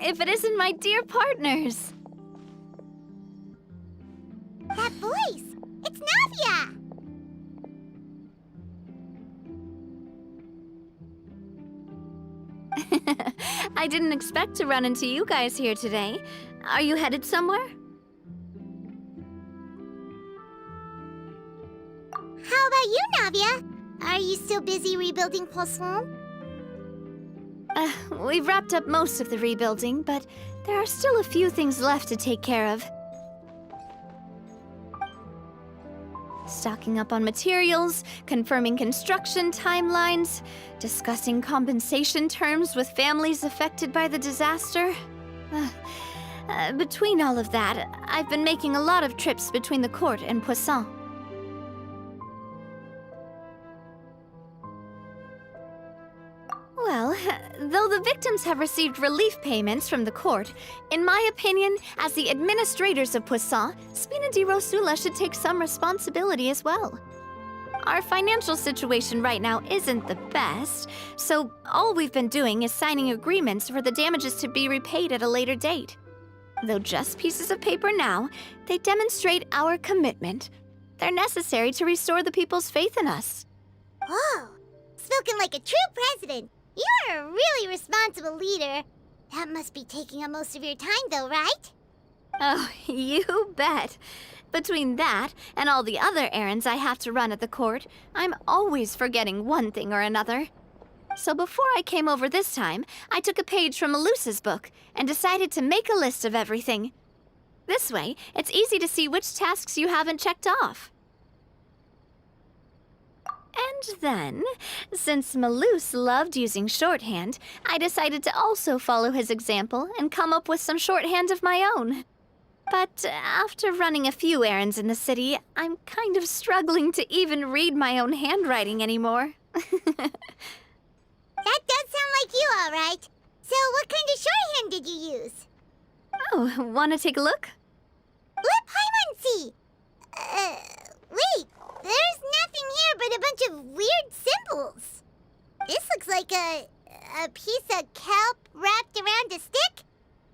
if it isn't my dear partners? That voice! It's Navia! I didn't expect to run into you guys here today. Are you headed somewhere? How about you, Navia? Are you still busy rebuilding Poisson? We've wrapped up most of the rebuilding, but there are still a few things left to take care of. Stocking up on materials, confirming construction timelines, discussing compensation terms with families affected by the disaster. Between all of that, I've been making a lot of trips between the court and Poisson. Well, though the victims have received relief payments from the court, in my opinion, as the administrators of Poisson, Spina di Rosula should take some responsibility as well. Our financial situation right now isn't the best, so all we've been doing is signing agreements for the damages to be repaid at a later date. Though just pieces of paper now, they demonstrate our commitment. They're necessary to restore the people's faith in us. Oh, spoken like a true president. You're a really responsible leader. That must be taking up most of your time, though, right? Oh, you bet. Between that and all the other errands I have to run at the court, I'm always forgetting one thing or another. So before I came over this time, I took a page from Melusa's book and decided to make a list of everything. This way, it's easy to see which tasks you haven't checked off. And then, since Melus loved using shorthand, I decided to also follow his example and come up with some shorthand of my own. But after running a few errands in the city, I'm kind of struggling to even read my own handwriting anymore. That does sound like you, all right. So what kind of shorthand did you use? Oh, want to take a look? Let Paimon see. Wait, there's nothing here but a bunch of weird symbols. This looks like a piece of kelp wrapped around a stick.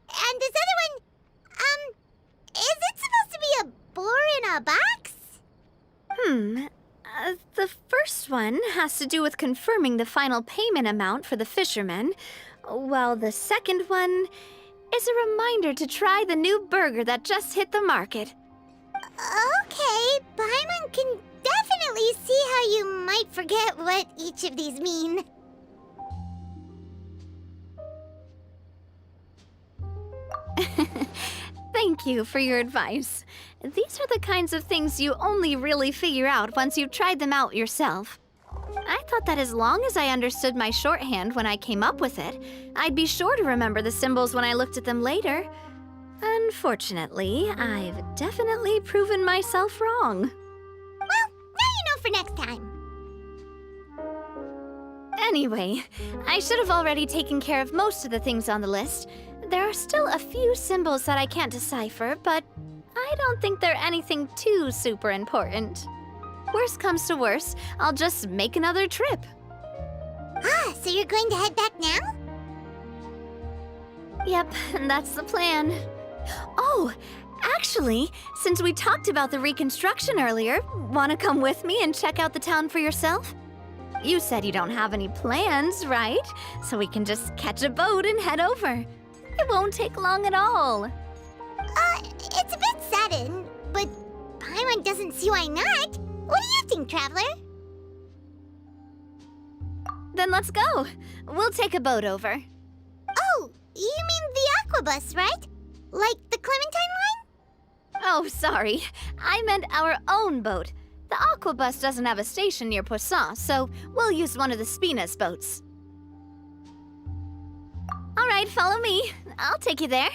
And this other one, is it supposed to be a boar in a box? The first one has to do with confirming the final payment amount for the fishermen, while the second one is a reminder to try the new burger that just hit the market. Okay, Paimon can definitely see how you might forget what each of these mean. Thank you for your advice. These are the kinds of things you only really figure out once you've tried them out yourself. I thought that as long as I understood my shorthand when I came up with it, I'd be sure to remember the symbols when I looked at them later. Unfortunately, I've definitely proven myself wrong. Well, now you know for next time. Anyway, I should have already taken care of most of the things on the list. There are still a few symbols that I can't decipher, but I don't think they're anything too super important. Worst comes to worst, I'll just make another trip. Ah, so you're going to head back now? Yep, that's the plan. Oh, actually, since we talked about the reconstruction earlier, want to come with me and check out the town for yourself? You said you don't have any plans, right? So we can just catch a boat and head over. It won't take long at all. It's a bit sudden, but Paimon doesn't see why not. What do you think, Traveler? Then let's go. We'll take a boat over. Oh, you mean the aquabus, right? Like the Clementine line? Oh, sorry. I meant our own boat. The aquabus doesn't have a station near Poisson, so we'll use one of the Spina's boats. All right, follow me. I'll take you there.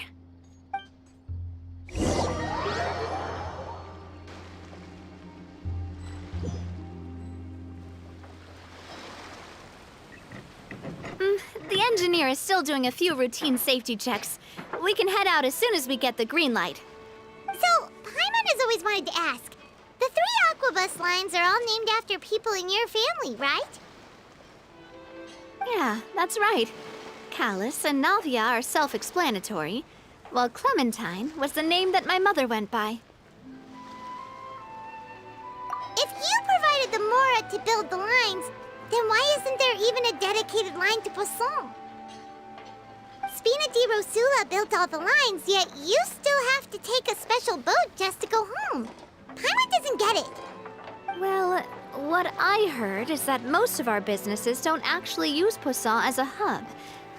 The engineer is still doing a few routine safety checks. We can head out as soon as we get the green light. So, Paimon has always wanted to ask. The 3 aquabus lines are all named after people in your family, right? Yeah, that's right. Callus and Navia are self-explanatory, while Clementine was the name that my mother went by. If you provided the Mora to build the lines, then why isn't there even a dedicated line to Poisson? Spina di Rosula built all the lines, yet you still have to take a special boat just to go home. Paimon doesn't get it. Well, what I heard is that most of our businesses don't actually use Poisson as a hub,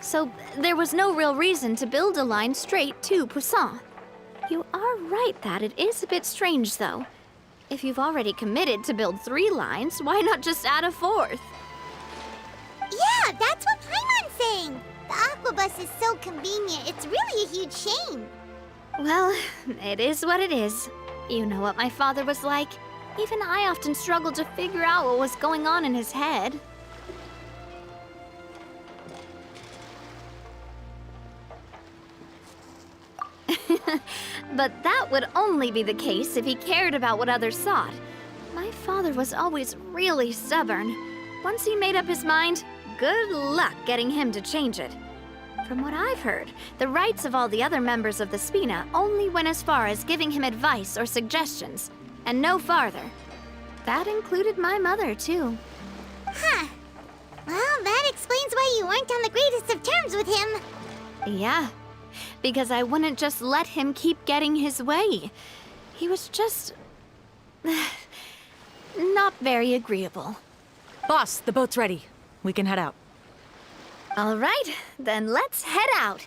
so there was no real reason to build a line straight to Poisson. You are right that it is a bit strange, though. If you've already committed to build 3 lines, why not just add a 4th? Yeah, that's what Paimon's saying. The aquabus is so convenient, it's really a huge shame. Well, it is what it is. You know what my father was like. Even I often struggled to figure out what was going on in his head. But that would only be the case if he cared about what others thought. My father was always really stubborn. Once he made up his mind, good luck getting him to change it. From what I've heard, the rights of all the other members of the Spina only went as far as giving him advice or suggestions, and no farther. That included my mother, too. Huh. Well, that explains why you weren't on the greatest of terms with him. Yeah, because I wouldn't just let him keep getting his way. He was just... not very agreeable. Boss, the boat's ready. We can head out. All right, then let's head out.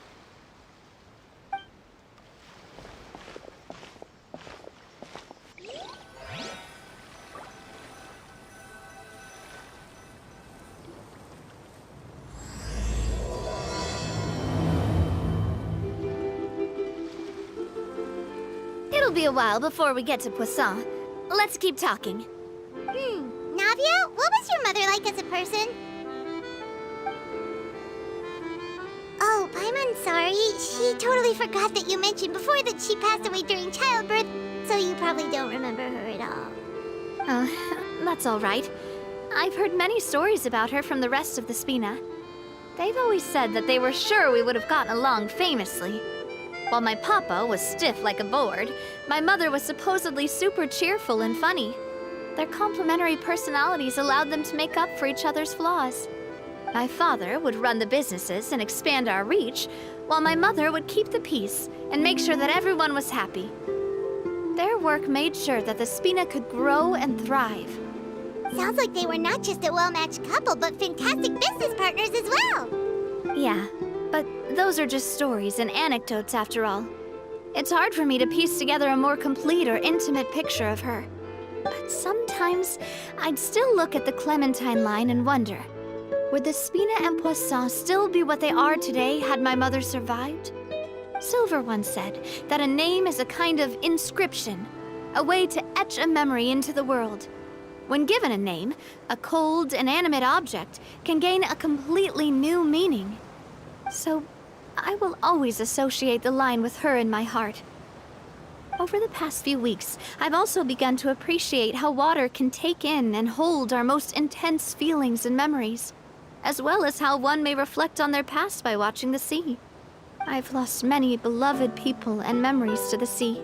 It'll be a while before we get to Poisson. Let's keep talking. Navia, what was your mother like as a person? Oh, Paimon's sorry. She totally forgot that you mentioned before that she passed away during childbirth, so you probably don't remember her at all. Oh, that's all right. I've heard many stories about her from the rest of the Spina. They've always said that they were sure we would have gotten along famously. While my papa was stiff like a board, my mother was supposedly super cheerful and funny. Their complementary personalities allowed them to make up for each other's flaws. My father would run the businesses and expand our reach, while my mother would keep the peace and make sure that everyone was happy. Their work made sure that the Spina could grow and thrive. Sounds like they were not just a well-matched couple, but fantastic business partners as well. Yeah, but those are just stories and anecdotes after all. It's hard for me to piece together a more complete or intimate picture of her. But sometimes I'd still look at the Clementine line and wonder, would the Spina and Poisson still be what they are today had my mother survived? Silver once said that a name is a kind of inscription, a way to etch a memory into the world. When given a name, a cold, inanimate object can gain a completely new meaning. So, I will always associate the line with her in my heart. Over the past few weeks, I've also begun to appreciate how water can take in and hold our most intense feelings and memories, as well as how one may reflect on their past by watching the sea. I've lost many beloved people and memories to the sea.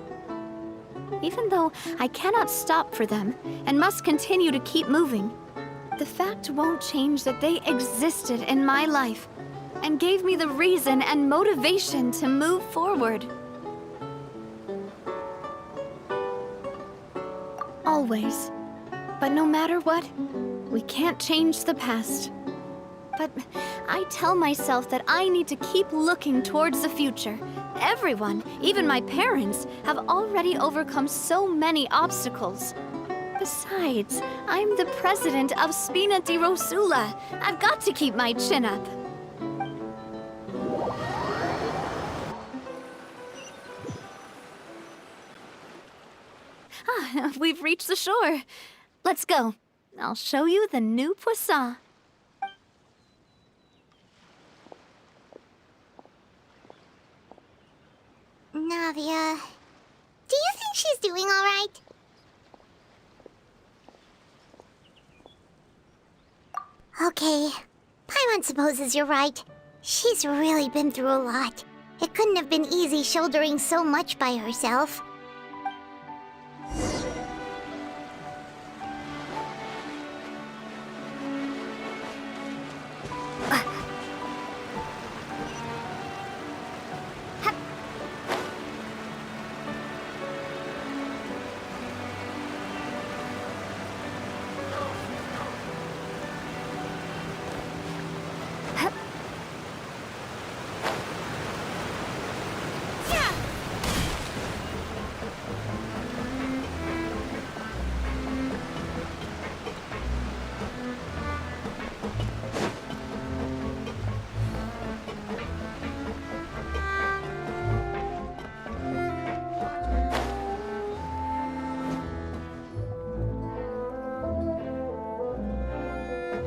Even though I cannot stop for them and must continue to keep moving, the fact won't change that they existed in my life and gave me the reason and motivation to move forward. Always. But no matter what, we can't change the past. But I tell myself that I need to keep looking towards the future. Everyone, even my parents, have already overcome so many obstacles. Besides, I'm the president of Spina di Rosula. I've got to keep my chin up. Ah, we've reached the shore. Let's go. I'll show you the new Poisson. Navia, do you think she's doing all right? Okay, Paimon supposes you're right. She's really been through a lot. It couldn't have been easy shouldering so much by herself.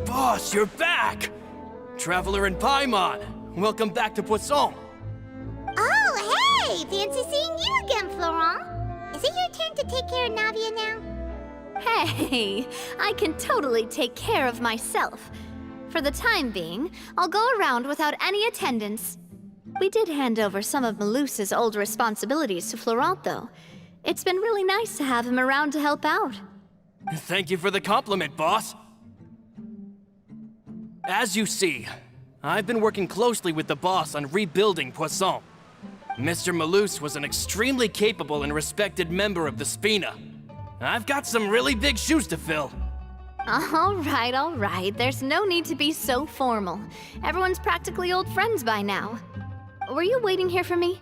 Boss, you're back! Traveler and Paimon, welcome back to Poisson. Oh, hey! Fancy seeing you again, Florent. Is it your turn to take care of Navia now? Hey, I can totally take care of myself. For the time being, I'll go around without any attendance. We did hand over some of Malus's old responsibilities to Florent, though. It's been really nice to have him around to help out. Thank you for the compliment, boss. As you see, I've been working closely with the boss on rebuilding Poisson. Mr. Malus was an extremely capable and respected member of the Spina. I've got some really big shoes to fill. All right. There's no need to be so formal. Everyone's practically old friends by now. Were you waiting here for me?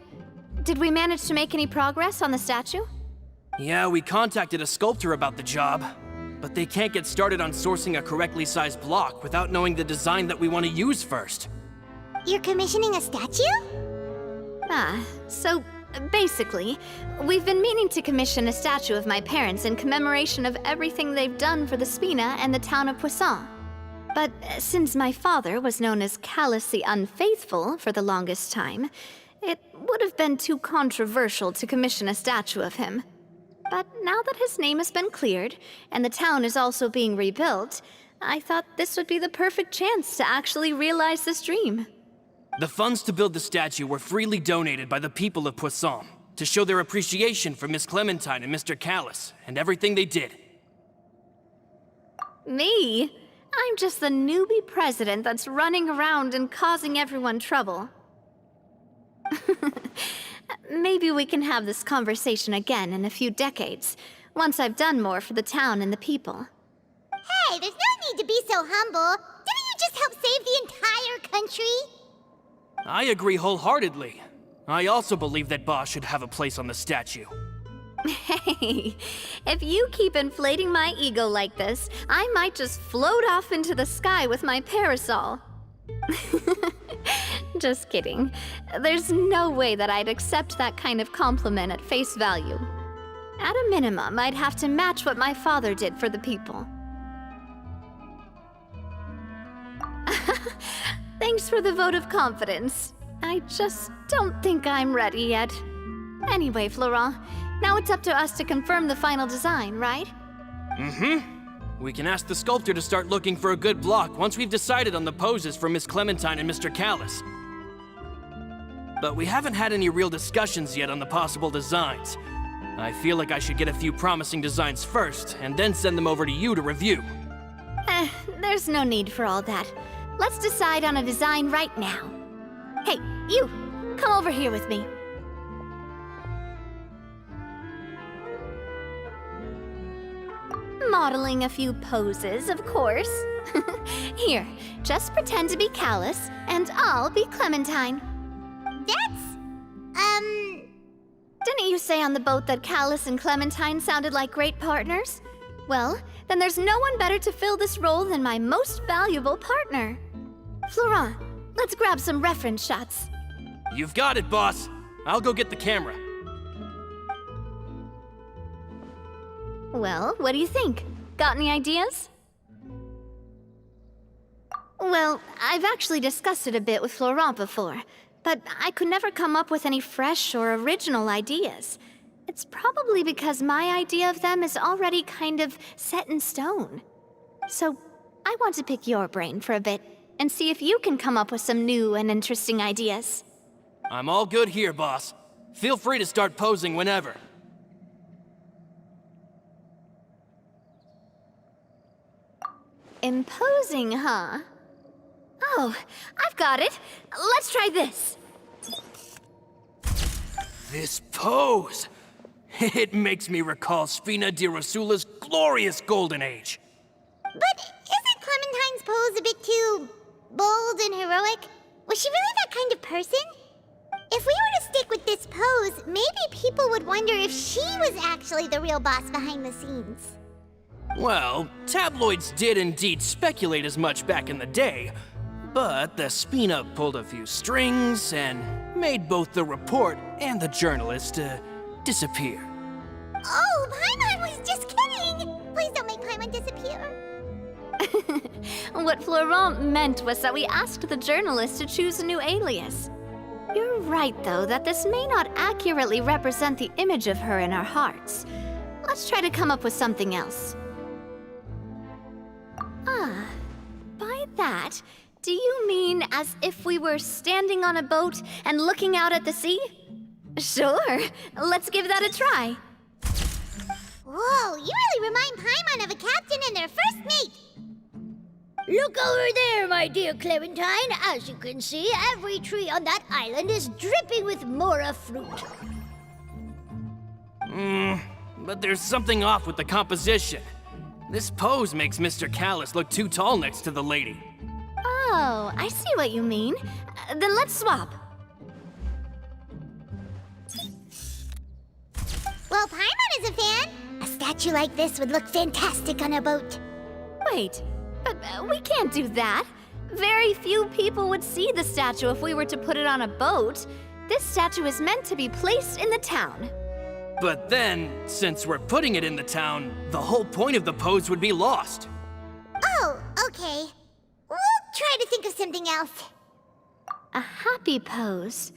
Did we manage to make any progress on the statue? Yeah, we contacted a sculptor about the job, but they can't get started on sourcing a correctly sized block without knowing the design that we want to use first. You're commissioning a statue? So basically, we've been meaning to commission a statue of my parents in commemoration of everything they've done for the Spina and the town of Poisson. But since my father was known as Callus the Unfaithful for the longest time, it would have been too controversial to commission a statue of him. But now that his name has been cleared, and the town is also being rebuilt, I thought this would be the perfect chance to actually realize this dream. The funds to build the statue were freely donated by the people of Poisson to show their appreciation for Miss Clementine and Mr. Callus and everything they did. Me? I'm just the newbie president that's running around and causing everyone trouble. Maybe we can have this conversation again in a few decades, once I've done more for the town and the people. Hey, there's no need to be so humble. Didn't you just help save the entire country? I agree wholeheartedly. I also believe that Boss should have a place on the statue. Hey, if you keep inflating my ego like this, I might just float off into the sky with my parasol. Just kidding. There's no way that I'd accept that kind of compliment at face value. At a minimum, I'd have to match what my father did for the people. Thanks for the vote of confidence. I just don't think I'm ready yet. Anyway, Florent, now it's up to us to confirm the final design, right? We can ask the sculptor to start looking for a good block once we've decided on the poses for Miss Clementine and Mr. Callus. But we haven't had any real discussions yet on the possible designs. I feel like I should get a few promising designs first, and then send them over to you to review. There's no need for all that. Let's decide on a design right now. Hey, you! Come over here with me. Modeling a few poses, of course. Here, just pretend to be Callus, and I'll be Clementine. Didn't you say on the boat that Callus and Clementine sounded like great partners? Well, then there's no one better to fill this role than my most valuable partner. Florent, let's grab some reference shots. You've got it, boss. I'll go get the camera. Well, what do you think? Got any ideas? Well, I've actually discussed it a bit with Florent before, but I could never come up with any fresh or original ideas. It's probably because my idea of them is already kind of set in stone. So, I want to pick your brain for a bit. and see if you can come up with some new and interesting ideas. I'm all good here, boss. Feel free to start posing whenever. Imposing, huh? Oh, I've got it. Let's try this. This pose! It makes me recall Spina di Rosula's glorious golden age. But isn't Clementine's pose a bit too bold and heroic? Was she really that kind of person? If we were to stick with this pose, maybe people would wonder if she was actually the real boss behind the scenes. Well, tabloids did indeed speculate as much back in the day, but the Spina pulled a few strings and made both the report and the journalist disappear. Oh, Paimon was just kidding! Please don't make Paimon disappear. What Florent meant was that we asked the journalist to choose a new alias. You're right, though, that this may not accurately represent the image of her in our hearts. Let's try to come up with something else. Ah, by that, do you mean as if we were standing on a boat and looking out at the sea? Sure, let's give that a try. Whoa, you really remind Paimon of a captain and their first mate. Look over there, my dear Clementine. As you can see, every tree on that island is dripping with mora fruit. But there's something off with the composition. This pose makes Mr. Callus look too tall next to the lady. Oh, I see what you mean. Then let's swap. Well, Paimon is a fan. A statue like this would look fantastic on a boat. Wait, but we can't do that. Very few people would see the statue if we were to put it on a boat. This statue is meant to be placed in the town. But then, since we're putting it in the town, the whole point of the pose would be lost. Oh, okay. We'll try to think of something else. A happy pose?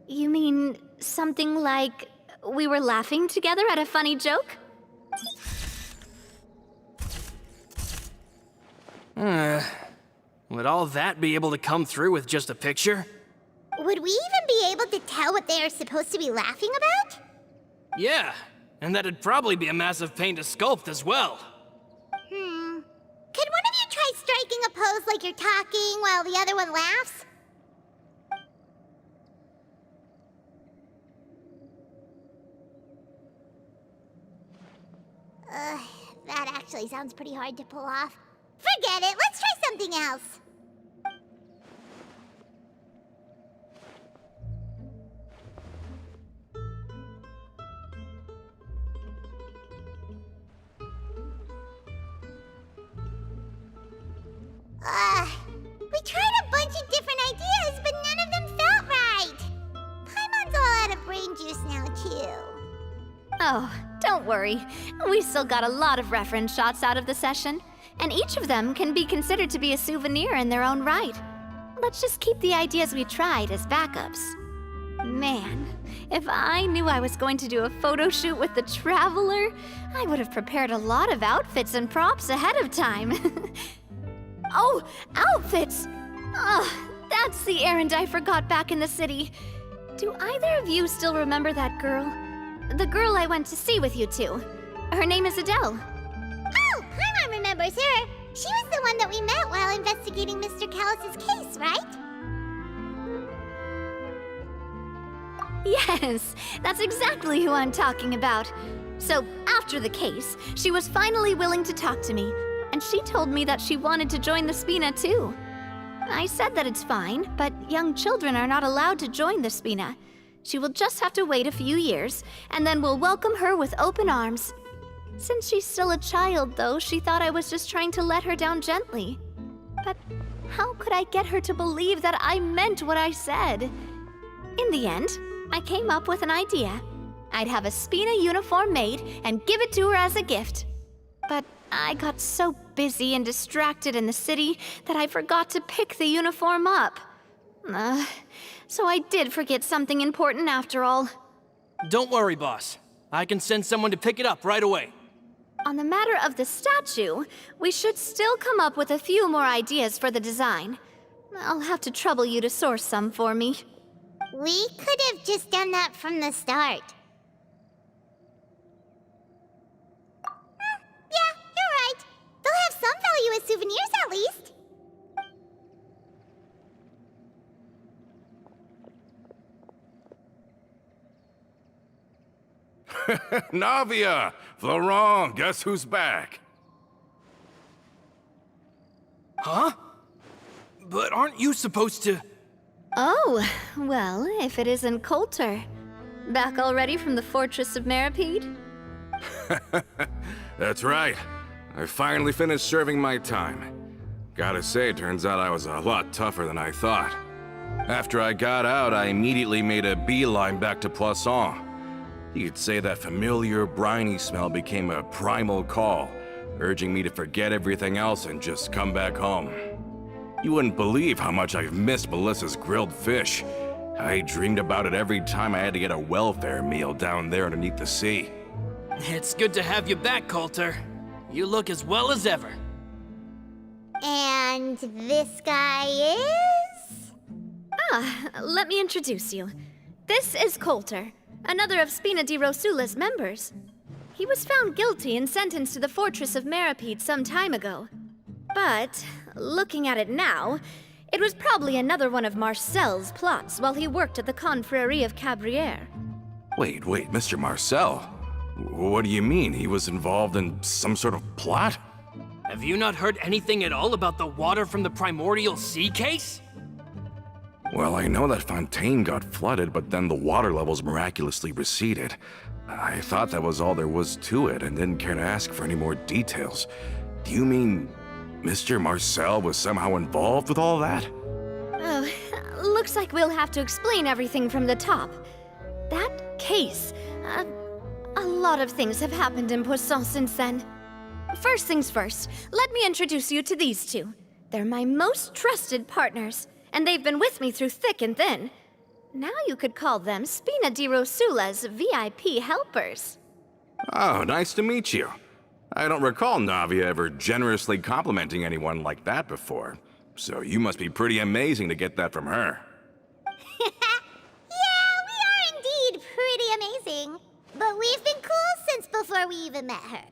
You mean something like we were laughing together at a funny joke? Would all that be able to come through with just a picture? Would we even be able to tell what they are supposed to be laughing about? Yeah, and that'd probably be a massive pain to sculpt as well. Could one of you try striking a pose like you're talking while the other one laughs? That actually sounds pretty hard to pull off. Forget it, let's try something else. We tried a bunch of different ideas, but none of them felt right. Paimon's all out of brain juice now, too. Oh, don't worry. We still got a lot of reference shots out of the session, and each of them can be considered to be a souvenir in their own right. Let's just keep the ideas we tried as backups. Man, if I knew I was going to do a photo shoot with the Traveler, I would have prepared a lot of outfits and props ahead of time. Oh, outfits! That's the errand I forgot back in the city. Do either of you still remember that girl? The girl I went to see with you two. Her name is Adele. Oh, Paimon remembers her. She was the one that we met while investigating Mr. Callus's case, right? Yes, that's exactly who I'm talking about. So, after the case, she was finally willing to talk to me, and she told me that she wanted to join the Spina too. I said that it's fine, but young children are not allowed to join the Spina. She will just have to wait a few years, and then we'll welcome her with open arms. Since she's still a child, though, she thought I was just trying to let her down gently. But how could I get her to believe that I meant what I said? In the end, I came up with an idea. I'd have a Spina uniform made and give it to her as a gift. But I got so busy and distracted in the city that I forgot to pick the uniform up. So I did forget something important after all. Don't worry, boss. I can send someone to pick it up right away. On the matter of the statue, we should still come up with a few more ideas for the design. I'll have to trouble you to source some for me. We could have just done that from the start. Yeah, you're right. They'll have some value as souvenirs at least. Navia! Florent, guess who's back? Huh? But aren't you supposed to... Oh, well, if it isn't Coulter. Back already from the Fortress of Meripede? That's right. I finally finished serving my time. Gotta say, turns out I was a lot tougher than I thought. After I got out, I immediately made a beeline back to Poisson. You could say that familiar, briny smell became a primal call, urging me to forget everything else and just come back home. You wouldn't believe how much I've missed Melissa's grilled fish. I dreamed about it every time I had to get a welfare meal down there underneath the sea. It's good to have you back, Coulter. You look as well as ever. And this guy is? Let me introduce you. This is Coulter, another of Spina di Rosula's members. He was found guilty and sentenced to the Fortress of Meripede some time ago. But, looking at it now, it was probably another one of Marcel's plots while he worked at the Confrérie of Cabrières. Wait, Mr. Marcel? What do you mean? He was involved in some sort of plot? Have you not heard anything at all about the water from the primordial sea case? Well, I know that Fontaine got flooded, but then the water levels miraculously receded. I thought that was all there was to it and didn't care to ask for any more details. Do you mean Mr. Marcel was somehow involved with all that? Oh, looks like we'll have to explain everything from the top. That case, a lot of things have happened in Poisson since then. First things first, let me introduce you to these two. They're my most trusted partners, and they've been with me through thick and thin. Now you could call them Spina di Rosula's VIP helpers. Oh, nice to meet you. I don't recall Navia ever generously complimenting anyone like that before, so you must be pretty amazing to get that from her. Yeah, we are indeed pretty amazing. But we've been cool since before we even met her.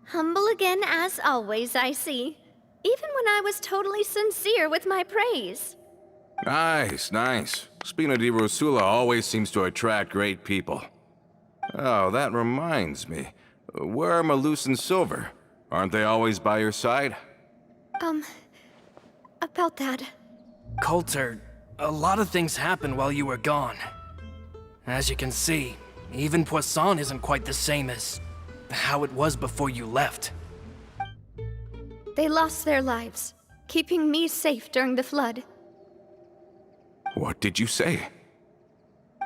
Humble again as always, I see. Even when I was totally sincere with my praise. Nice. Spina di Rosula always seems to attract great people. Oh, that reminds me. Where are Malus and Silver? Aren't they always by your side? About that. Coulter, a lot of things happened while you were gone. As you can see, even Poisson isn't quite the same as how it was before you left. They lost their lives, keeping me safe during the flood. What did you say?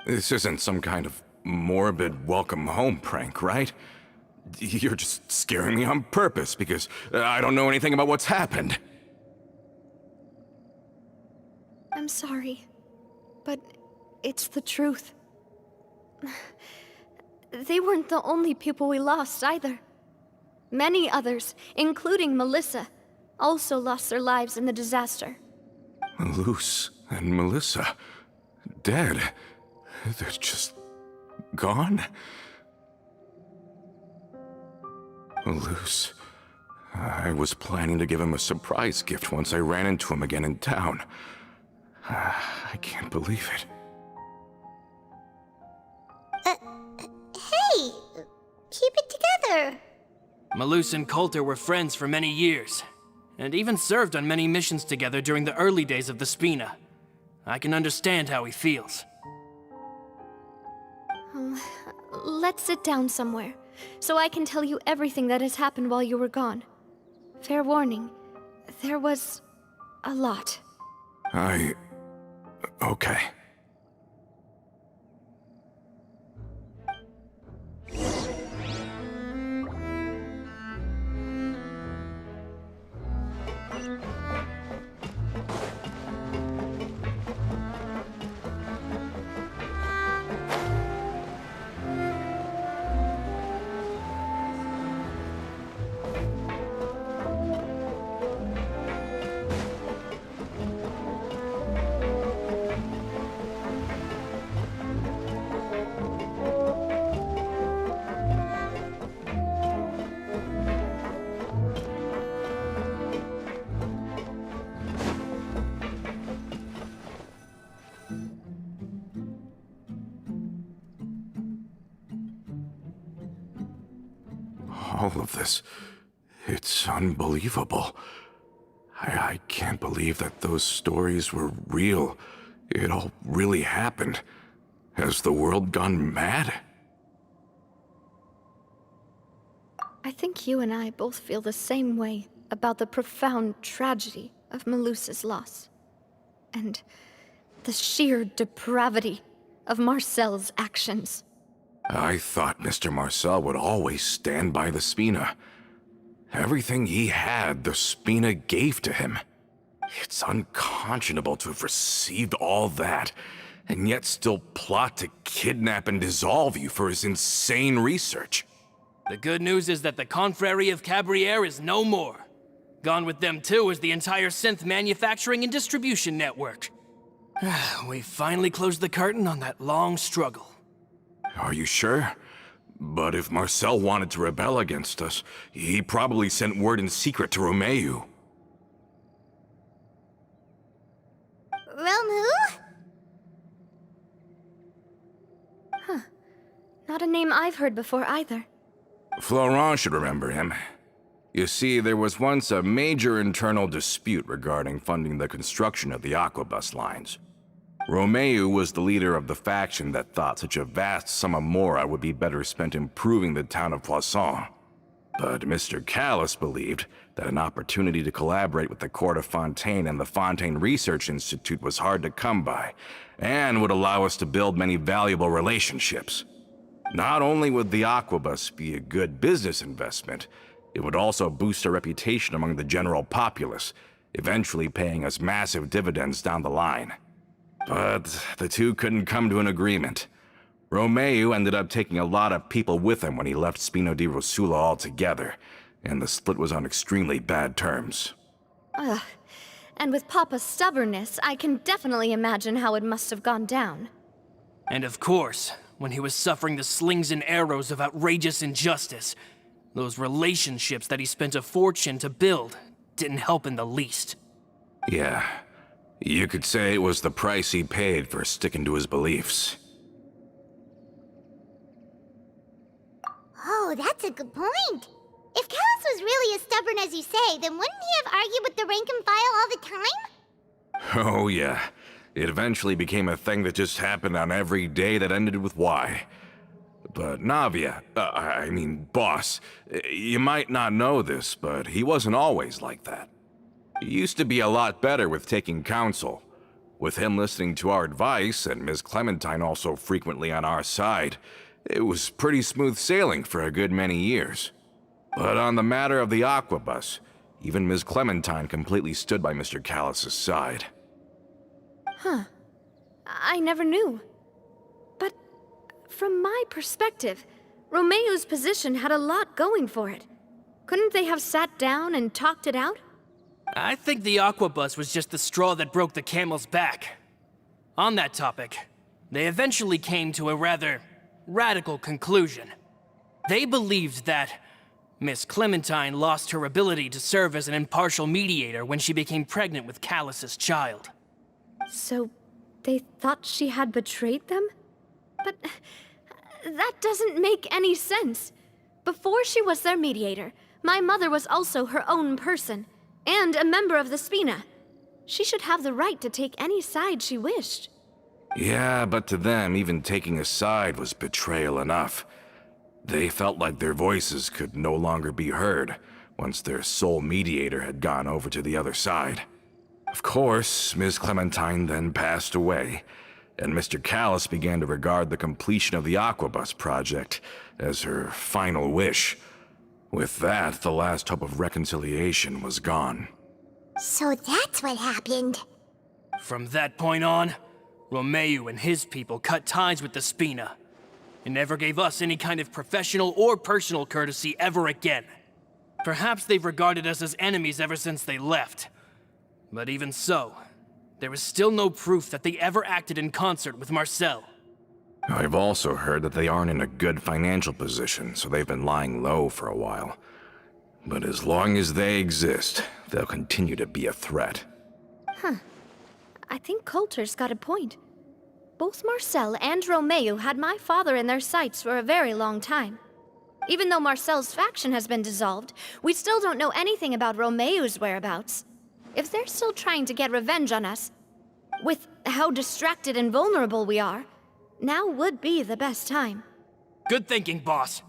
This isn't some kind of morbid welcome home prank, right? You're just scaring me on purpose because I don't know anything about what's happened. I'm sorry, but it's the truth. They weren't the only people we lost either. Many others, including Melissa, also lost their lives in the disaster. Malus and Melissa, dead. They're just gone? Malus, I was planning to give him a surprise gift once I ran into him again in town. I can't believe it. Hey, keep it together. Malus and Coulter were friends for many years, and even served on many missions together during the early days of the Spina. I can understand how he feels. Let's sit down somewhere, so I can tell you everything that has happened while you were gone. Fair warning, there was a lot. Okay. All of this, it's unbelievable. I can't believe that those stories were real. It all really happened. Has the world gone mad? I think you and I both feel the same way about the profound tragedy of Melusa's loss. And the sheer depravity of Marcel's actions. I thought Mr. Marcel would always stand by the Spina. Everything he had, the Spina gave to him. It's unconscionable to have received all that, and yet still plot to kidnap and dissolve you for his insane research. The good news is that the Confrérie of Cabriere is no more. Gone with them too is the entire synth manufacturing and distribution network. We finally closed the curtain on that long struggle. Are you sure? But if Marcel wanted to rebel against us, he probably sent word in secret to Romeu. Romu? Not a name I've heard before either. Florent should remember him. You see, there was once a major internal dispute regarding funding the construction of the aquabus lines. Romeu was the leader of the faction that thought such a vast sum of mora would be better spent improving the town of Poisson. But Mr. Callis believed that an opportunity to collaborate with the Court of Fontaine and the Fontaine Research Institute was hard to come by, and would allow us to build many valuable relationships. Not only would the aquabus be a good business investment, it would also boost our reputation among the general populace, eventually paying us massive dividends down the line. But the two couldn't come to an agreement. Romeu ended up taking a lot of people with him when he left Spina di Rosula altogether, and the split was on extremely bad terms. And with Papa's stubbornness, I can definitely imagine how it must have gone down. And of course, when he was suffering the slings and arrows of outrageous injustice, those relationships that he spent a fortune to build didn't help in the least. Yeah, you could say it was the price he paid for sticking to his beliefs. Oh, that's a good point. If Callis was really as stubborn as you say, then wouldn't he have argued with the rank and file all the time? Oh yeah, it eventually became a thing that just happened on every day that ended with Y. But Navia, boss, you might not know this, but he wasn't always like that. He used to be a lot better with taking counsel. With him listening to our advice, and Ms. Clementine also frequently on our side, it was pretty smooth sailing for a good many years. But on the matter of the aquabus, even Ms. Clementine completely stood by Mr. Callis's side. I never knew. But from my perspective, Romeu's position had a lot going for it. Couldn't they have sat down and talked it out? I think the aquabus was just the straw that broke the camel's back. On that topic, they eventually came to a rather radical conclusion. They believed that Miss Clementine lost her ability to serve as an impartial mediator when she became pregnant with Callis's child. So they thought she had betrayed them? But that doesn't make any sense. Before she was their mediator, my mother was also her own person, and a member of the Spina. She should have the right to take any side she wished. Yeah, but to them, even taking a side was betrayal enough. They felt like their voices could no longer be heard once their sole mediator had gone over to the other side. Of course, Ms. Clementine then passed away, and Mr. Callis began to regard the completion of the aquabus project as her final wish. With that, the last hope of reconciliation was gone. So that's what happened. From that point on, Romeu and his people cut ties with the Spina, and never gave us any kind of professional or personal courtesy ever again. Perhaps they've regarded us as enemies ever since they left. But even so, there is still no proof that they ever acted in concert with Marcel. I've also heard that they aren't in a good financial position, so they've been lying low for a while. But as long as they exist, they'll continue to be a threat. I think Coulter's got a point. Both Marcel and Romeu had my father in their sights for a very long time. Even though Marcel's faction has been dissolved, we still don't know anything about Romeu's whereabouts. If they're still trying to get revenge on us, with how distracted and vulnerable we are, now would be the best time. Good thinking, boss.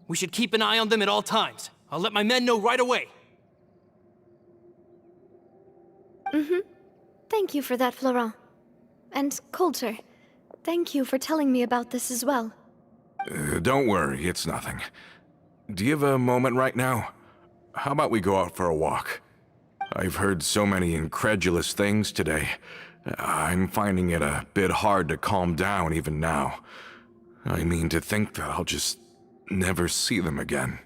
We should keep an eye on them at all times. I'll let my men know right away. Thank you for that, Florent. And Coulter, thank you for telling me about this as well. Don't worry, it's nothing. Do you have a moment right now? How about we go out for a walk? I've heard so many incredulous things today. I'm finding it a bit hard to calm down even now. I mean, to think that I'll just never see them again.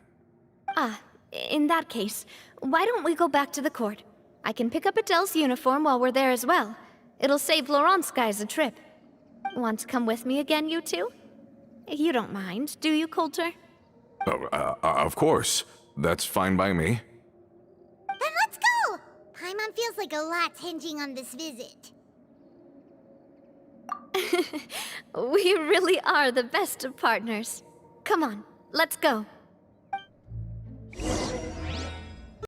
In that case, why don't we go back to the court? I can pick up Adele's uniform while we're there as well. It'll save Laurent's guys a trip. Want to come with me again, you two? You don't mind, do you, Coulter? Of course. That's fine by me. Then let's go! Paimon feels like a lot's hinging on this visit. We really are the best of partners. Come on, let's go.